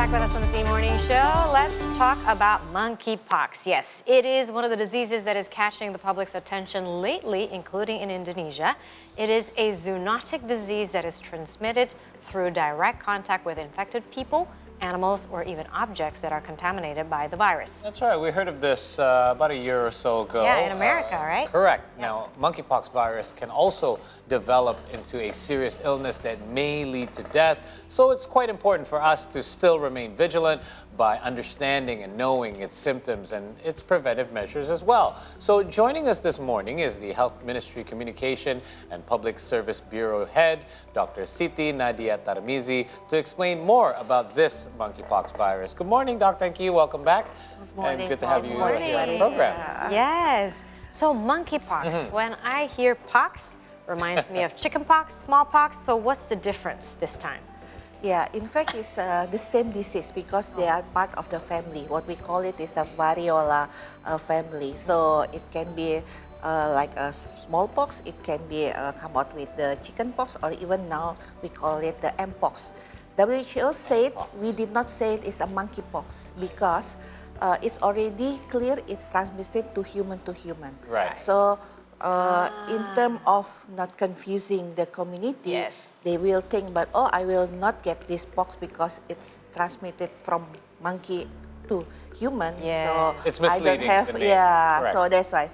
back with us on the C Morning Show. Let's talk about monkeypox. Yes, it is one of the diseases that is catching the public's attention lately, including in Indonesia. It is a zoonotic disease that is transmitted through direct contact with infected people, animals, or even objects that are contaminated by the virus. That's right. We heard of this about a year or so ago. Yeah, in America, right? Correct. Yeah. Now, monkeypox virus can also develop into a serious illness that may lead to death. So it's quite important for us to still remain vigilant by understanding and knowing its symptoms and its preventive measures as well. So joining us this morning is the Health Ministry Communication and Public Service Bureau Head, Dr. Siti Nadia Tarmizi, to explain more about this monkeypox virus. Good morning, Doc. Thank you. Welcome back. Good morning. And good to have you morning. here on the program. Yes. So monkeypox, when I hear pox, reminds me of chickenpox, smallpox. So what's the difference this time? Yeah, in fact, it's the same disease because they are part of the family. What we call it is a variola family. So it can be like a smallpox, it can be come out with the chickenpox, or even now we call it the mpox. WHO said, we did not say it is a monkeypox because it's already clear it's transmitted to human. Right. So in terms of not confusing the community, Yes. they will think, but oh, I will not get this pox because it's transmitted from monkey to human. Yeah. So It's I don't misleading, have, the name. yeah. Correct. So that's why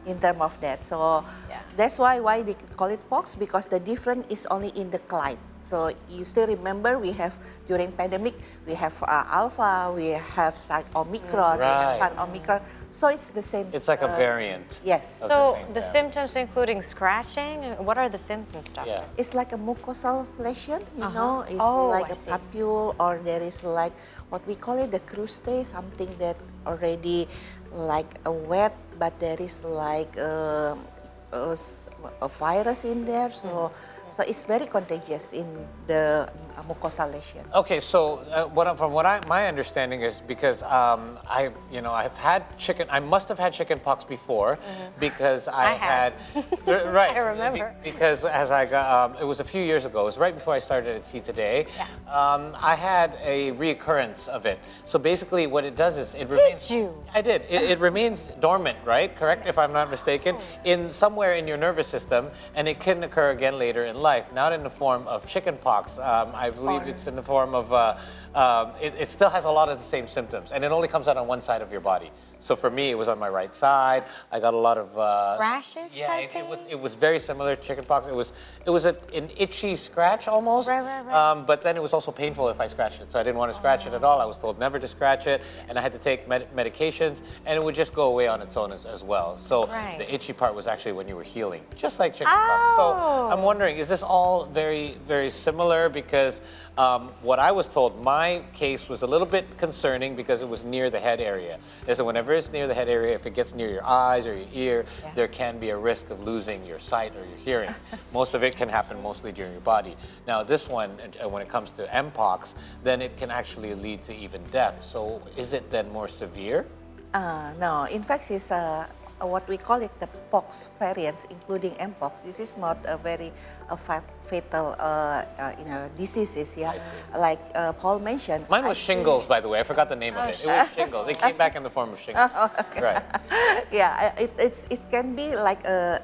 in terms of that. So Yeah. that's why they call it pox, because the difference is only in the client. So you still remember we have during pandemic we have alpha, we have like omicron, we have Right. sun omicron. So it's the same. It's like a variant. Yes. of So same the family. symptoms including scratching, what are the symptoms, doctor? Yeah. It's like a mucosal lesion, you know. It's Oh, like I a see. papule, or there is like what we call it the crustae, something that already like a wet, but there is like a virus in there. So so it's very contagious in the mucosal lesion. Okay, so my understanding is because I've had I must have had chickenpox before because I had. right. I remember. Because as I got, it was a few years ago. It was right before I started at C Today. Yeah. I had a reoccurrence of it. So basically, what it does is it remains. Did you? I did. It remains dormant, right? Correct, if I'm not mistaken, in somewhere in your nervous system, and it can occur again later in life. Not in the form of chickenpox. I believe it's in the form of. It still has a lot of the same symptoms, and it only comes out on one side of your body. So for me, it was on my right side. I got a lot of rashes. Yeah, type it was very similar to chickenpox. It was an itchy scratch almost. Right. But then it was also painful if I scratched it, so I didn't want to scratch it at all. I was told never to scratch it, and I had to take medications, and it would just go away on its own as well. So Right. the itchy part was actually when you were healing, just like chickenpox. So I'm wondering, is this all very, very similar? Because what I was told, my case was a little bit concerning because it was near the head area. And so whenever it's near the head area, if it gets near your eyes or your ear, there can be a risk of losing your sight or your hearing. Most of it can happen mostly during your body. Now this one, when it comes to mpox, then it can actually lead to even death. So is it then more severe? No, in fact, it's what we call it the pox variants, including mpox. This is not a very fatal diseases. Yeah, I see. like Paul mentioned. Mine was shingles, by the way. I forgot the name of it. It was shingles. It came back in the form of shingles. Right. Yeah, it can be like a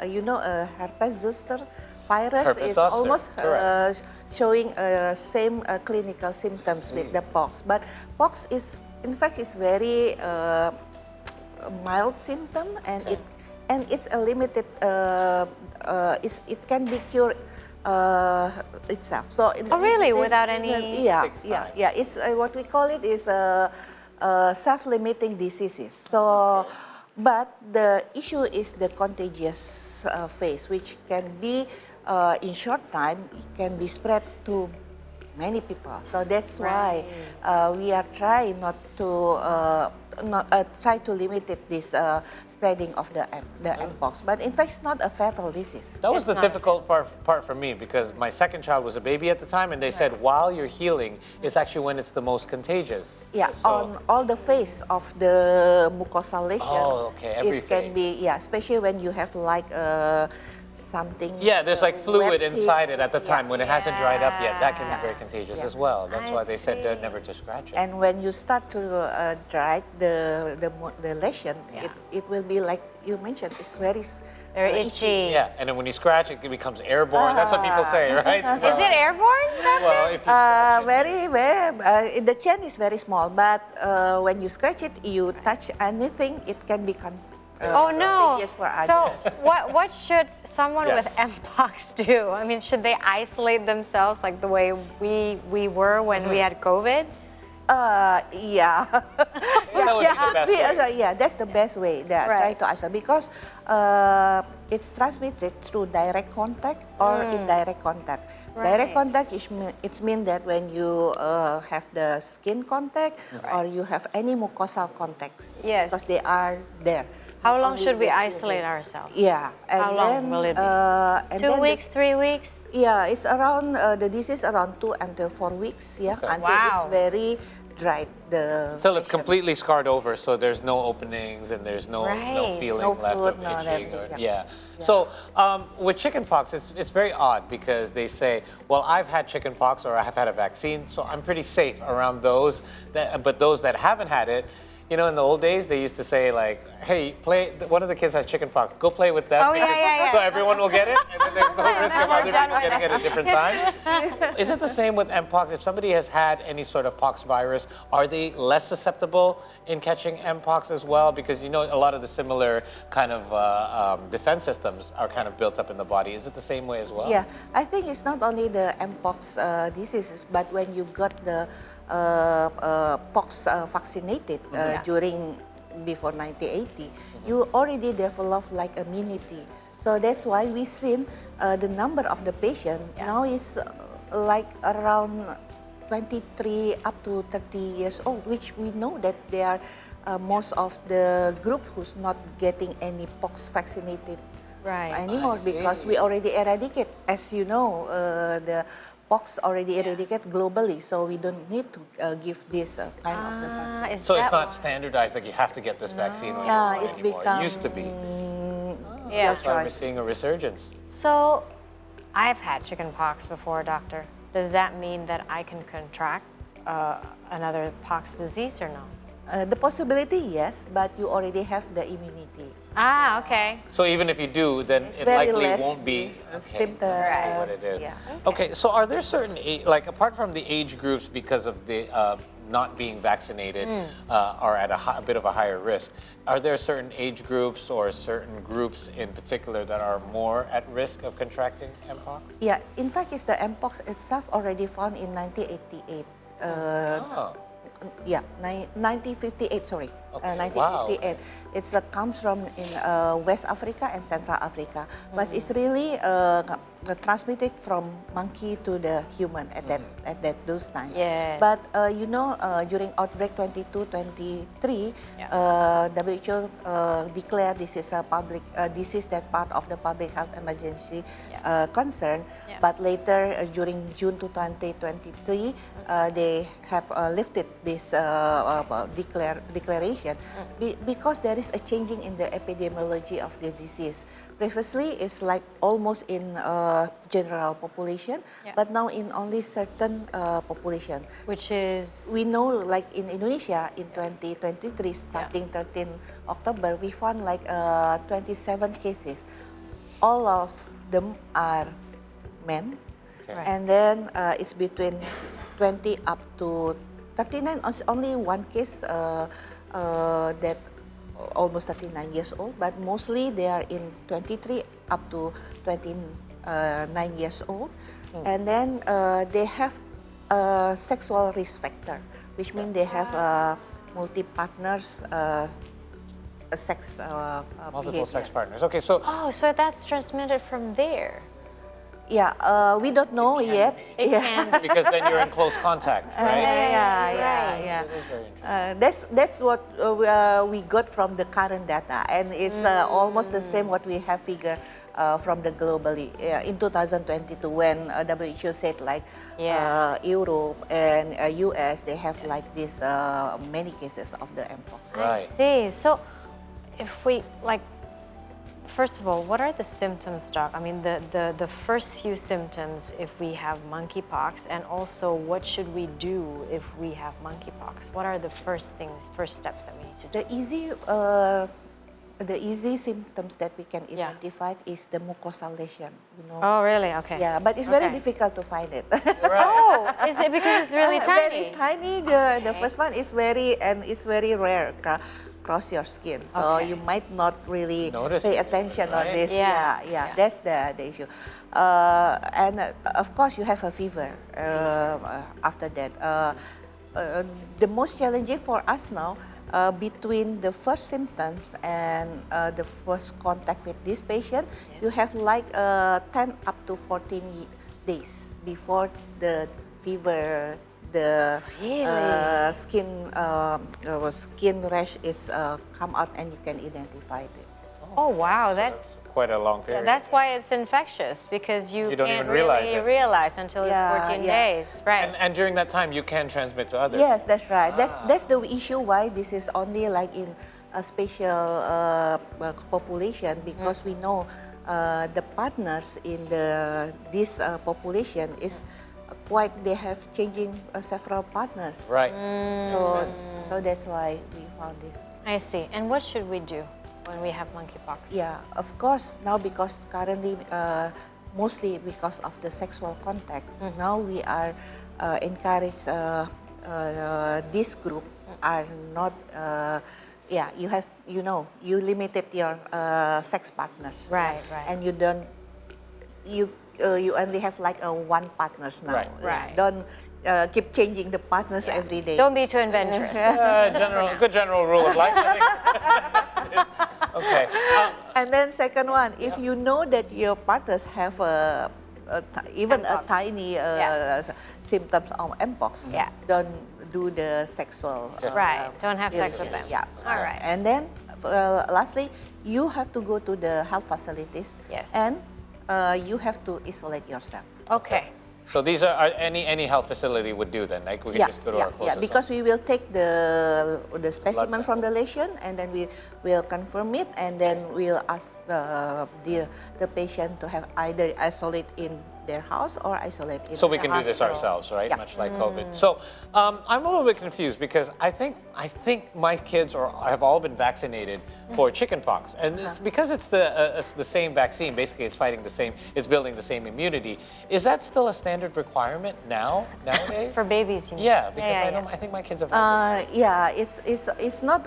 herpes zoster virus Herpes is zoster, almost correct. showing same clinical symptoms with the pox. But pox is, in fact, is very mild symptom, and it's a limited. It can be cured itself. So really? Without any- Yeah, Takes yeah, time. yeah. It's what we call it is self-limiting diseases. So, but the issue is the contagious phase, which can be in short time, it can be spread to many people. So that's why we are trying not to try to limit this spreading of the mpox. But in fact, it's not a fatal disease. That was It's the not. difficult part for me because my second child was a baby at the time, and they said while you're healing, it's actually when it's the most contagious. Yeah, So- on all the face of the mucosal lesion. Oh, okay, every It can face. be, yeah, especially when you have like something. Yeah, there's like fluid wet inside it at the time when it hasn't dried up yet. That can be Yeah. very contagious Yeah. as well. That's I why they said see. never to scratch it. And when you start to dry the lesion, Yeah. it will be like you mentioned. It's very They're itchy. Yeah, and then when you scratch it, it becomes airborne. That's what people say, right? So- Is it airborne, Doctor? Well, if you scratch it- very the chain is very small, but when you scratch it, you touch anything, it can become. Oh no! contagious for So others. what should someone with Yes. Mpox do? I mean, should they isolate themselves like the way we were when we had COVID? Yeah. That would be the best way. Yeah, that's the best way. That try Right. to isolate because it's transmitted through direct contact or indirect contact. Direct Right. contact it means that when you have the skin contact or you have any mucosal contacts. Yes. Because they are there. How Not long only should we the skin. isolate ourselves? Yeah. And How long then, will it be? and 2 then weeks, 3 weeks? Yeah, it's around the disease around 2 until 4 weeks. Yeah, Okay. until Wow. it's very dried. Until it's completely scarred over, so there's no openings and there's no Right. feeling No left fluid, of no itching. everything, Yeah. So with chickenpox, it's very odd because they say, well, I've had chickenpox or I have had a vaccine, so I'm pretty safe around those. But those that haven't had it, you know, in the old days, they used to say like, hey, one of the kids has chickenpox, go play with them. Oh, yeah, yeah, yeah. So everyone will get it, and then there's no risk of other people getting it at different times. Is it the same with Mpox? If somebody has had any sort of pox virus, are they less susceptible in catching Mpox as well? Because you know a lot of the similar kind of defense systems are kind of built up in the body. Is it the same way as well? Yeah, I think it's not only the Mpox diseases, but when you got the pox vaccinated during before 1980, you already develop like immunity. So that's why we seen the number of the patient now is like around 23 up to 30 years old, which we know that they are most of the group who's not getting any pox vaccinated anymore I see. because we already eradicate, as you know, the pox already eradicated globally, so we don't need to give this kind of the vaccine. So it's not standardized, like you have to get this vaccine when you're born it's anymore. become It used to be. Yeah. That's why we're choice. seeing a resurgence. So I've had chickenpox before, doctor. Does that mean that I can contract another pox disease or no? The possibility, yes, but you already have the immunity. Ah, okay. So even if you do, then It's it very likely less won't be symptoms. what it is. Yeah. Okay, so are there certain like apart from the age groups because of the not being vaccinated are at a bit of a higher risk, are there certain age groups or certain groups in particular that are more at risk of contracting Mpox? Yeah, in fact, it's the Mpox itself already found in 1988. Oh. Yeah, 1958. Sorry, Okay, 1958. It's comes from in West Africa and Central Africa, but it's really transmitted from monkey to the human at that those times. Yes. But you know, during outbreak 22-23, WHO declared this is a public disease that part of the public health emergency concern. Yeah. But later, during June 2023, they have lifted this declaration because there is a changing in the epidemiology of the disease. Previously, it's like almost in general population, but now in only certain population. Which is? We know, like in Indonesia, in 2023, starting 13 October, we found like 27 cases. All of them are men, and then it's between 20 up to 39. Only one case that almost 39 years old, but mostly they are in 23 up to 29 years old. And then they have a sexual risk factor, which means they have multi-partners sex Multiple sex behavior. partners. Okay, so Oh, so that's transmitted from there. Yeah, we don't know yet. It can be. because then you're in close contact, right? Yeah. It is very interesting. That's what we got from the current data, and it's almost the same what we have figured from the globally in 2022 when WHO said like Europe and US they have like this many cases of the Mpox. Right. I see. So if we like first of all, what are the symptoms, Doc? I mean, the first few symptoms if we have monkeypox, and also what should we do if we have monkeypox? What are the first steps that we need to do? The easy symptoms that we can identify is the mucosal lesion, Oh, really? Okay. Yeah, but it's very difficult to find it. Oh, is it because it's really tiny? It's tiny. The first one is very rare across your skin, so you might not really pay attention on this. Yeah. That's the issue. And of course, you have a fever after that. The most challenging for us now, between the first symptoms and the first contact with this patient, you have like 10 up to 14 days before the fever, the skin rash is come out, and you can identify it. Oh, wow, That's quite a long period. that's why it's infectious, because you don't can't even realize really it. realize until it's 14 days, right? And during that time, you can transmit to others. Yes, that's right. That's the issue why this is only like in a special population, because we know the partners in this population is they have changing several partners. Right. So that's why we found this. I see. And what should we do when we have monkeypox? Yeah, of course, now because currently, mostly because of the sexual contact, now we are encourage this group are not, you limited your sex partners. Right. And you only have like one partners now. Right. Don't keep changing the partners every day. Don't be too adventurous. Good general rule of life, I think. Okay. And then second one, if you know that your partners have even a tiny symptoms of Mpox, don't do the sexual. Right. Don't have sex with them. Yeah. All right. And then lastly, you have to go to the health facilities. Yes. And you have to isolate yourself. Okay. So these are any health facility would do then, like we can just go to our closest because we will take the specimen Blood from the lesion, and then we will confirm it, and then we'll ask the patient to have either isolate in their house or isolate in So we the can do this hospital. ourselves, right? Yeah. Much like COVID. So I'm a little bit confused because I think my kids have all been vaccinated for chickenpox, and it's because it's the same vaccine. Basically, it's it's building the same immunity. Is that still a standard requirement nowadays? For babies, you mean? Yeah, because I think my kids have. It's not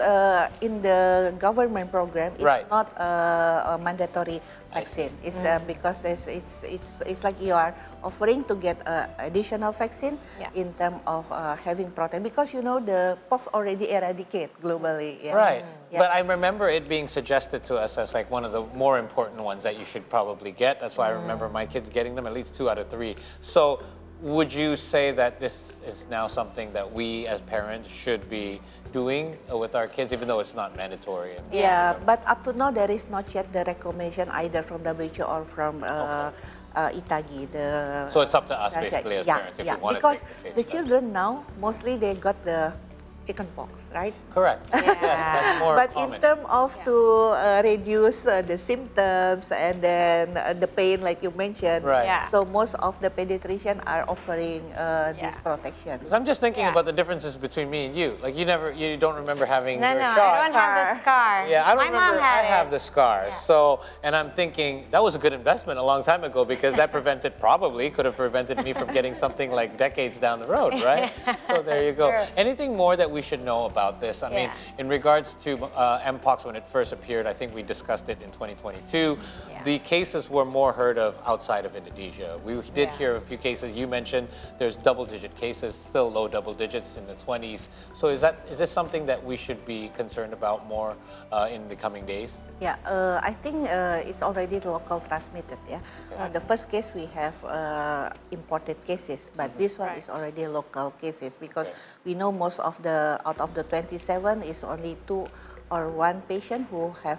in the government program. It's not a mandatory vaccine. It's because it's like you are offering to get additional vaccine in terms of having protein, because the pox already eradicated globally. Yeah. Right. Yeah. But I remember it being suggested to us as like one of the more important ones that you should probably get. That's why I remember my kids getting them, at least 2 out of 3. So would you say that this is now something that we as parents should be doing with our kids, even though it's not mandatory? But up to now, there is not yet the recommendation either from WHO or from Itagi. So it's up to us basically as parents if we want to take the safe Because the children now, mostly they got the chickenpox, right? Correct. Yes, that's more but common. in terms of to reduce the symptoms and then the pain, like you mentioned, so most of the pediatricians are offering this protection. So I'm just thinking about the differences between me and you. Like you don't remember having your shot. I don't have the scar. Yeah, I don't remember. Mom had I have the scar. Yeah. So, and I'm thinking that was a good investment a long time ago, because that could have prevented me from getting something like decades down the road, right? So there you go. True. Anything more that we should know about this? I mean, in regards to Mpox, when it first appeared, I think we discussed it in 2022. The cases were more heard of outside of Indonesia. We did hear a few cases. You mentioned there's double-digit cases, still low double digits in the 20s. So is this something that we should be concerned about more in the coming days? Yeah, I think it's already local transmitted. Yeah, the first case we have imported cases, but this one is already local cases, because we know most of out of the 27 is only 2 or 1 patient who have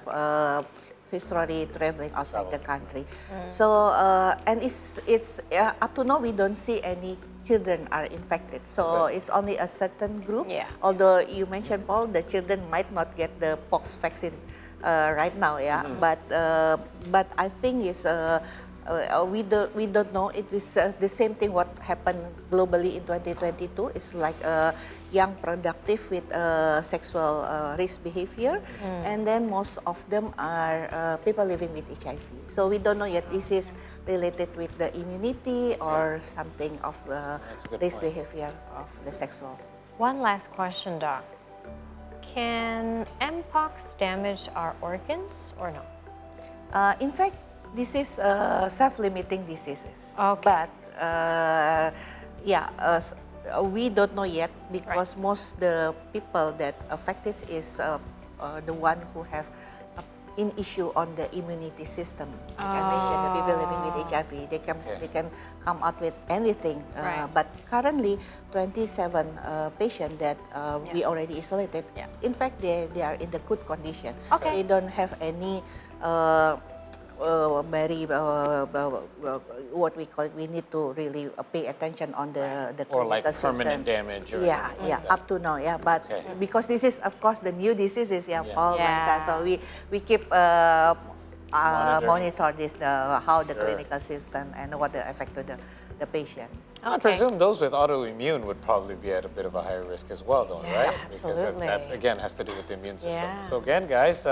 history traveling outside the country. So and it's up to now we don't see any children are infected. So it's only a certain group. Although you mentioned, Paul, the children might not get the pox vaccine right now, yeah. But I think we don't know. It is the same thing what happened globally in 2022. It's like young productive with sexual risk behavior, and then most of them are people living with HIV. So we don't know yet. This is related with the immunity or something of risk behavior of the sexual. One last question, Doc. Can Mpox damage our organs or no? In fact, this is self-limiting diseases. Okay. But we don't know yet because most the people that affected is the one who have an issue on the immunity system. Like I mentioned, the people living with HIV, they can come out with anything. But currently, 27 patients that we already isolated. In fact, they are in the good condition. Okay. They don't have any very what we call it, we need to really pay attention on the Or like clinical permanent system. damage. Or Yeah, anything yeah, like that. up to now, yeah. But because this is, of course, the new diseases, all Yeah. so we keep monitor this how the clinical system and what the effect to the patient. I presume those with autoimmune would probably be at a bit of a higher risk as well, though, right? Absolutely. Because that, again, has to do with the immune system. Yeah. So again, guys,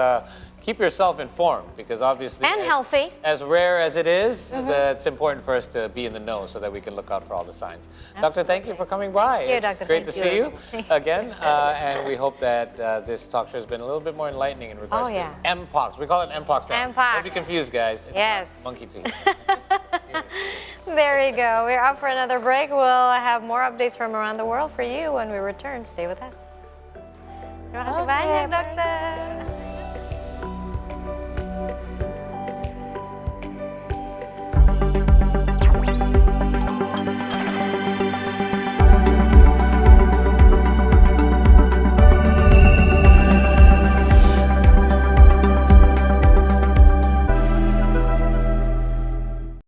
keep yourself informed because obviously... And healthy. As rare as it is, it's important for us to be in the know so that we can look out for all the signs. Doctor, thank you for coming by. Thank you, It's Doctor. great to Thank see you. you again. And we hope that this talk show has been a little bit more enlightening in regards to Mpox. We call it Mpox now. Mpox. Don't be confused, guys. It's Yes. not monkey teeth. There you go. We're up for another break. We'll have more updates from around the world for you when we return. Stay with us. Terima kasih banyak, Dokter.